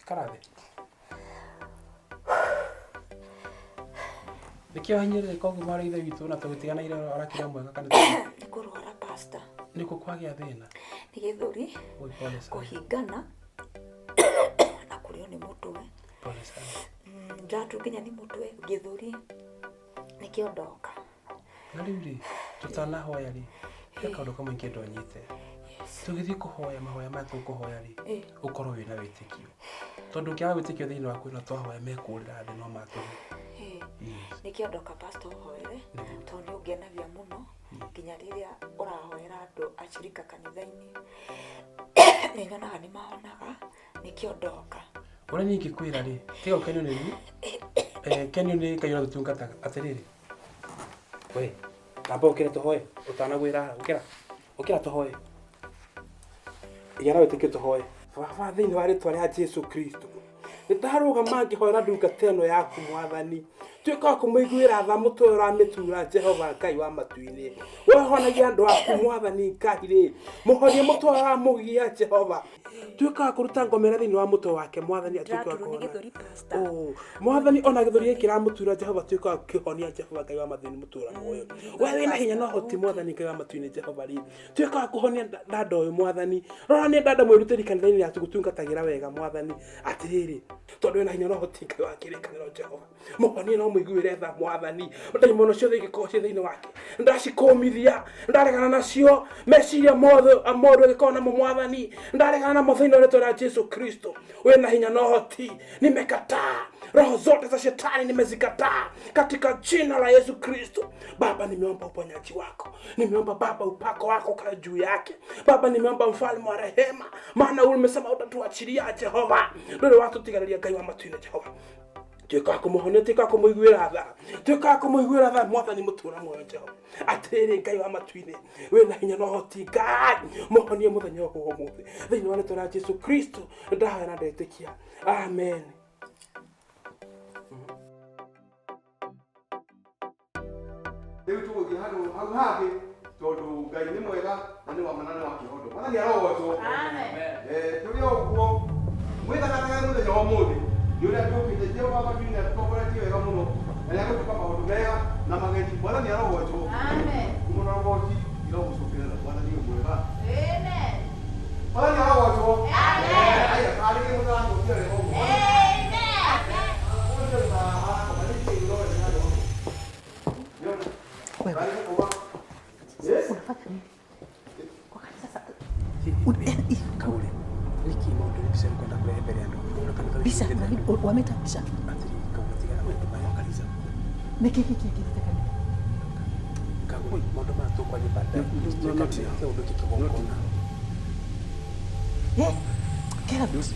Karathi. Nikio hinyire ko gumara ithe witu na tugutigana ire arakira mwega kanitha. Kurwara pastor. Niko kwagia thina. Ni githuri. Oi pole sana. Kuhingana. Na kurio ni mutwe. Pole sana. Njatu kinya ni mutwe githuri. Nikio ndoka. Nalindi tutana hoya ri. Kaka ndo kama ingedo nyite. Tugithi kuhoya mahoya matu kuhoya ri. Ukorwo wina witikio. Tondu kia witikio thini waku na twahoya mekurira thi no matu. Nikio ndoka pastor hoere. Tondu ungenagia muno. Kinya riria urahoera andu ashirika kanitha-ini. Ni nyonaga ni mahonaga. Nikio ndoka. Ura nyingi kwira ri. Tiga ukenio ni ni. Kenio ni kayona gutungata atiriri. We. Amba ukira tuhoe. Utanagwira ukira tuhoe. Igana witikio tuhoe. Baba thini wa ritwa ria Jesu Kristo. Nitaruga mangihoera ndungata ino yaku Mwathani. Tuika kumuiguira tha mutwe uramitura Jehova Ngai wa matu-ini. Wehonagia andu aku Mwathani Ngai ri. Muhonie mutwe wa mugia Jehova. Tuika kuruta ngomera thini wa mutwe wake Mwathani atuike wa kuhona. Mwathani ona githuri ikira mutura Jehova tuika wa kuhonia Jehova Ngai wa matu-ini mutura moyo. We wina hinya no hoti Mwathani Ngai wa matu-ini Jehova ri. Tuika wa kuhonia dada uyu Mwathani. Rora ni dada mwirutiri kanitha-ini ya tugutungatagira wega Mwathani atiriri. Tondu wina hinya no hoti Ngai wa kirikaniro Jehova. Muhonie no muiguire tha Mwathani. Ndaimono ciothe igiko thiini wake. Ndacikomithia, ndaregana nacio, meciria mothe amothe gikona mo Mwathani. Ndaregana na mothe ritwa ria Jesu Kristo. Wena hinya no hoti, nimekataa. Roho zote za shetani nimezikataa katika jina la Yesu Kristo. Baba, nimeomba uponyaji wako. Nimeomba Baba upako wako kwa juu yake. Baba, nimeomba mfalme wa rehema. Maana umesema utatuachilia Jehova. Ndio watu tigariria Ngai wa matu-ini Jehova. Tuika kumuhonia, tuika kumuiguira tha. Tuika kumuiguira tha Mwathani mutura moyo Jehova. Atiriri Ngai wa matu-ini. Wena hinya no hoti Ngai. Muhonie muthenya uyu umuthi. Thiini wa ritwa ria Jesu Kristo ndahoya na ndetikia. Amen. Riu tuguthie handu hau hangi tondu Ngai ni mwega na ni wa manane wa kihondo. Mwathani arogocwo. Amen. Turi oguo mwithagataga muthenya wa umuthi ni uria tukite Jehova matu-ini atutongoretie wega muno na ni agutuka maundu mega na mageni. Mwathani arogocwo. Amen. Kumona rogoti irogucukirira Mwathani ni mwega. Amen. Mwathani arogocwo. Amen. Aya karige muthani ukiore oguo. Amen. Kaule. Niki mondo bisa kwenda kule mbele yangu. Bisa wameta bisa. Atiri kamutigana wetu bayo kanisa. Niki kitakana. Kaule mondo mato kwa ibada. Not here. Ndio kikiboko. Kera bisi.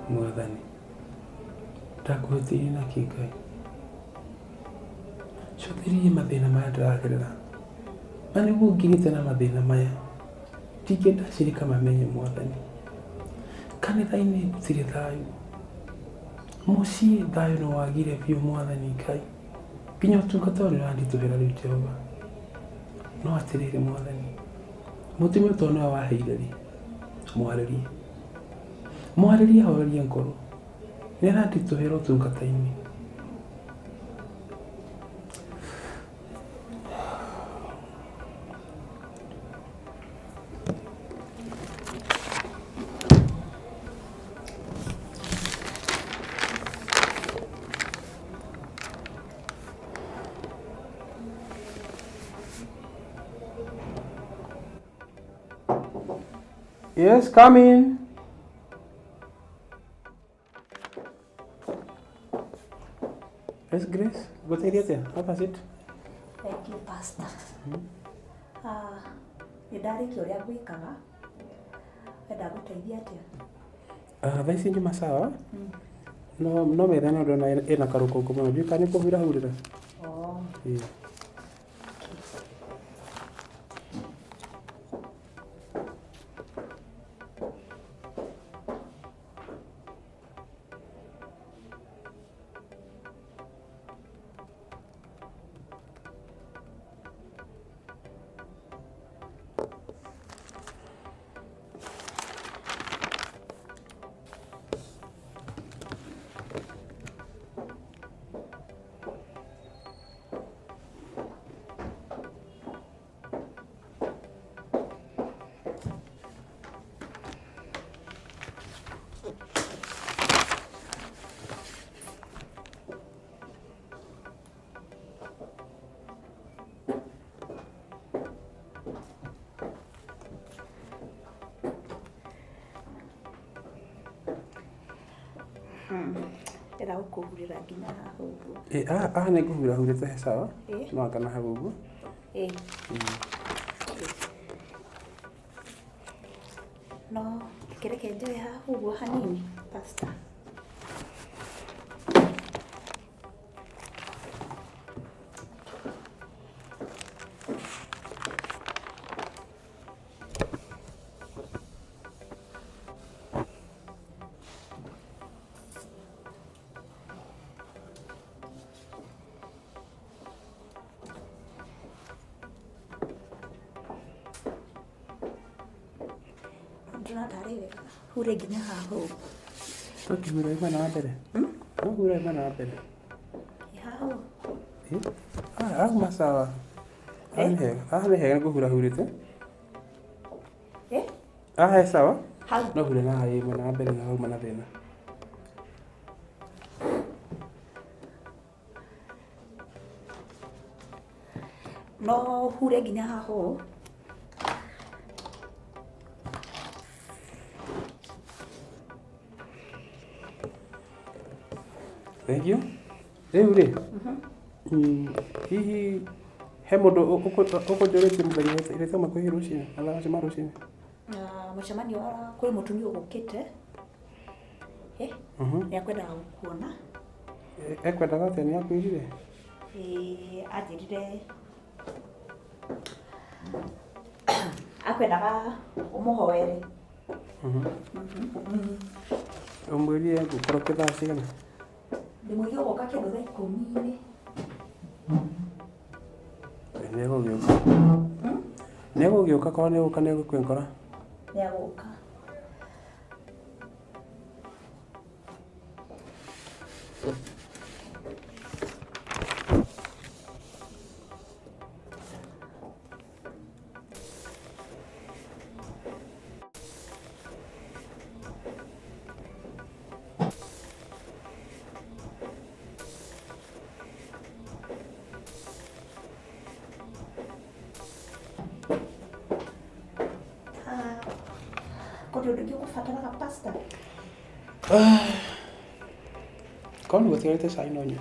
Mwathani ndakwĩhokeire na kĩngai cũthĩrĩrie mathĩna maya ndĩragerera na nĩguo ngirĩte na mathĩna maya ndingĩenda acirika mamenye Mwathani. Kanitha-inĩ gũtirĩ thayũ, mũciĩ thayũ nĩ wagire biũ Mwathani Ngai, nginya ũtungata ũyũ ũranditũhĩra rĩu Jehova. No atĩrĩrĩ Mwathani, mũtumia ũyũ nĩwe waheire rĩ, mwarĩrie ahorerie ngoro, nĩ aranditũhĩra ũtungata-inĩ. Yes, come in. Yes, Grace. Gũteithia atĩa? Have a seat. Thank you, Pastor. Nĩ ndarĩkia ũrĩa ngwĩkaga. Wenda gũteithia atĩa? Thaa ici nyuma sawa? No wetha no ndona ĩna karũkũngũ mũno. Ndiũĩ kana nĩ kũhurahurĩra. Era gũkũhurĩra nginya haha ũguo. Nĩ ngũhurahurĩte sawa? No akana hau ũguo? No kĩreke njoe haha ũguo hanini, Pastor. Hure nginya haha ũguo. Tũkĩhura imwe na mbere. Tũkĩhura imwe na mbere. Haha. Auma sawa. Haha nĩ hega ngũhurahurĩte. Haha he sawa? No hure na haha imwe na mbere na hauma na thĩna. No hure nginya haha ũũ. Thank you. Rĩu rĩ, hihi he mũndũ ũkũnjũrĩtie mũthenya ĩrĩa tũma kwĩ rũciinĩ, athaacema rũciinĩ? Mũcemanio kwĩ mũtumia ũgũkĩte. Nĩakwendaga gũkuona. Ekwendaga atĩa nĩ akwĩrire? Anjĩrire akwendaga ũmũhoere. Ũmwĩrire ngũkorwo thaa cigana? Ndĩmwĩrire ũgoka kĩndũ thaa 10:00. Nĩegũgĩũka. Nĩegũgĩũka korwo nĩegũka nĩegũkwĩngora. Nĩegũka. Kodi ũndũ ũngĩ ũgũbataraga, Pastor? Korwo nĩ gũtigarĩte cai no nyue.